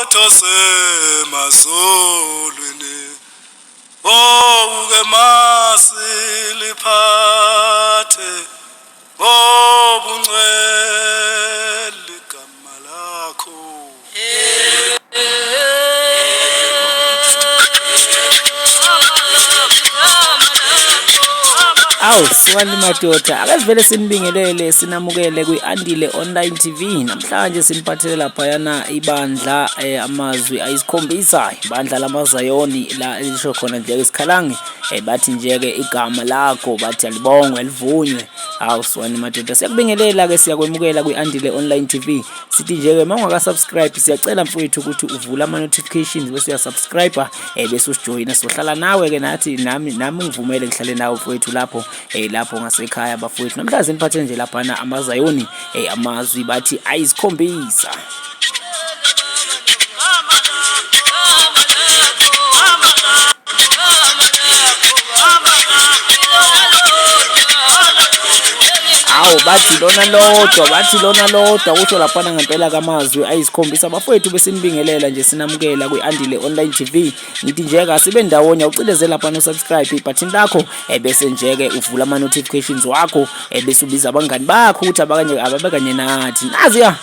Tosemazulwini uke masiliphathe ngobungcwele igama lakho. Awu siwani madoda, akasivele sinibingelele sinamukele kwi-Andile Online TV. Namhlanje siniphathele laphayana ibandla amazwi ayiskhombisa, ibandla lamazayoni la elisho khona nje isikhalange bathi nje-ke igama lakho bathi alibongwe livunywe. Awu siwani madoda, siyakubingelela-ke siyakwemukela kwi-Andile Online TV. Sithi nje-ke uma ungaka-subscribe siyacela mfowethu ukuthi uvule ama-notifications bese uyasubscribe bese usijoyina, sohlala nawe-ke nathi nami ngivumele ngihlale nawe mfowethu lapho lapho ngasekhaya bafowethu. Namhlanje niphathele nje laphana amazayoni amazwi bathi ayiskhombisa. Awu bathi lona lodwa kusho laphana ngempela kamazwi ayiskhombisa bafowethu. Besinibingelela nje sinamukela kwi-Andile Online TV. Ngithi nje-ke asibe ndawonye ucindezela laphana usubscribe ibhathini lakho bese nje-ke uvula ama-notifications wakho bese ubiza abangani bakho ukuthi ababe kanye nathi nazi ya.